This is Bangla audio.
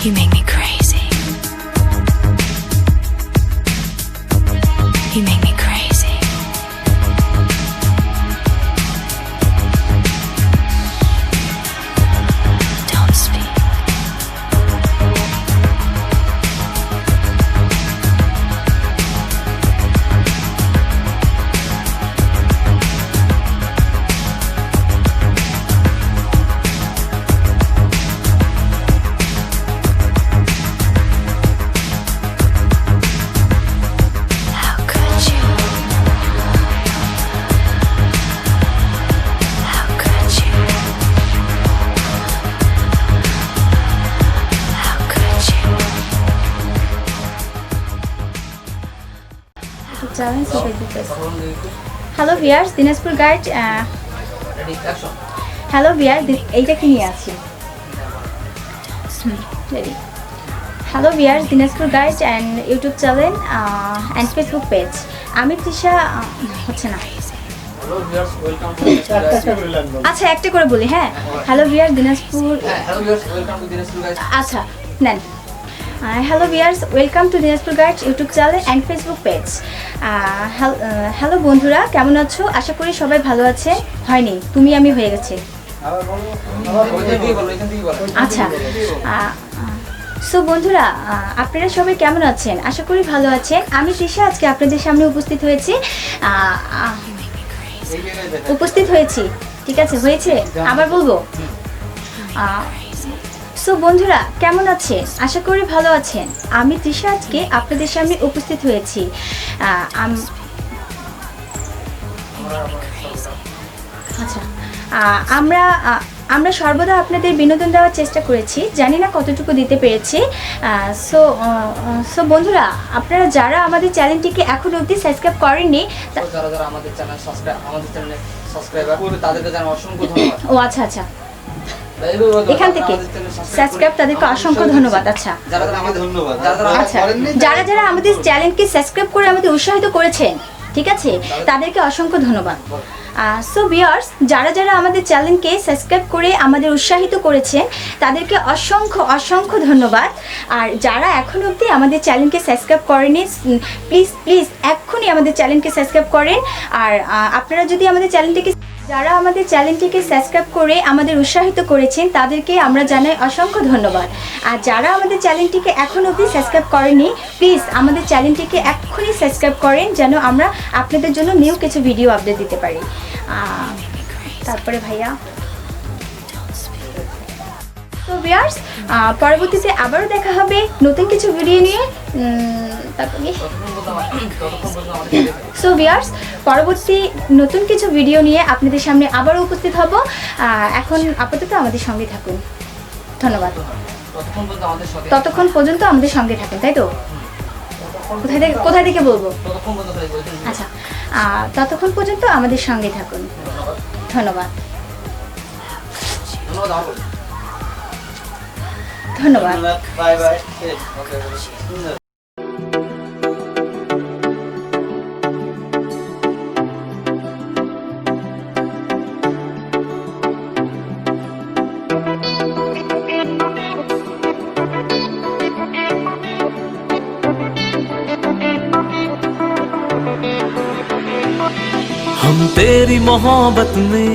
You make me crazy. You make me crazy. Don't speak. How could you? How could you? How could you? Hello viewers, Dinajpur guide. Hello viewer, এইটা কি নিয়ে আছি? Ready. Hello viewers, Dinajpur guide and YouTube channel and Facebook page. আমি তৃষা। হচ্ছে না। আচ্ছা, একটা করে বলি। হ্যাঁ, হ্যালো ভিয়ার দিনাজপুর। আচ্ছা নেন। Hello viewers, welcome to Dinajpur guide YouTube channel and Facebook page. Hello বন্ধুরা, কেমন আছো? আশা করি সবাই ভালো আছে। হয়নি, তুমি আমি হয়ে গেছে। আচ্ছা, সো বন্ধুরা, আপনারা সবাই কেমন আছেন? আশা করি ভালো আছেন। আমি তৃষা আজকে আপনাদের সামনে উপস্থিত হয়েছি। ঠিক আছে, হয়েছে? আবার বলবো। সো বন্ধুরা, কেমন আছেন? আশা করি ভালো আছেন। আমি তৃষা আজকে আপনাদের সামনে উপস্থিত হয়েছি। আচ্ছা, আমরা সর্বদা আপনাদের বিনোদন দেওয়ার চেষ্টা করেছি, জানি না কতটুকু দিতে পেরেছি। সো বন্ধুরা, আপনারা যারা আমাদের চ্যানেলটিকে এখন অবধি সাবস্ক্রাইব করেননি, যারা আমাদের চ্যানেল সাবস্ক্রাইবার করবে তাদেরকে জানাই অসংখ্য ধন্যবাদ। ও আচ্ছা, এখান থেকে সাবস্ক্রাইব, তাদেরকে অসংখ্য ধন্যবাদ। আচ্ছা, যারা যারা আমাদের চ্যানেলকে সাবস্ক্রাইব করে আমাদের উৎসাহিত করেছেন, ঠিক আছে, তাদেরকে অসংখ্য ধন্যবাদ। সো ভিউয়ার্স, যারা যারা আমাদের চ্যানেলকে সাবস্ক্রাইব করে আমাদের উৎসাহিত করেছেন, তাদেরকে অসংখ্য অসংখ্য ধন্যবাদ। আর যারা এখন অবধি আমাদের চ্যানেলকে সাবস্ক্রাইব করেনি, প্লিজ এক্ষুনি আমাদের চ্যানেলকে সাবস্ক্রাইব করেন। আর আপনারা যদি যারা আমাদের চ্যানেলটিকে সাবস্ক্রাইব করে আমাদের উৎসাহিত করেছেন, তাদেরকে আমরা জানাই অসংখ্য ধন্যবাদ। আর যারা আমাদের চ্যানেলটিকে এখন অবধি সাবস্ক্রাইব করেনি, প্লিজ আমাদের চ্যানেলটিকে এক্ষুনি সাবস্ক্রাইব করেন, যেন আমরা আপনাদের জন্য নিউ কিছু ভিডিও আপডেট দিতে পারি। তারপরে ভাইয়া, তো ভিউয়ার্স, পরবর্তীতে আবারও দেখা হবে নতুন কিছু ভিডিও নিয়ে। সো ভিউয়ার্স, পরবর্তী নতুন কিছু ভিডিও নিয়ে আপনাদের সামনে আবারও উপস্থিত হব। এখন আপাতত আমাদের সঙ্গে থাকুন। ধন্যবাদ। ততক্ষণ পর্যন্ত আমাদের সঙ্গে থাকুন, তাই তো? কোথায় থেকে বলবো? আচ্ছা, ততক্ষণ পর্যন্ত আমাদের সঙ্গে থাকুন। ধন্যবাদ। ধন্যবাদ। Bye bye. हम तेरी मोहब्बत में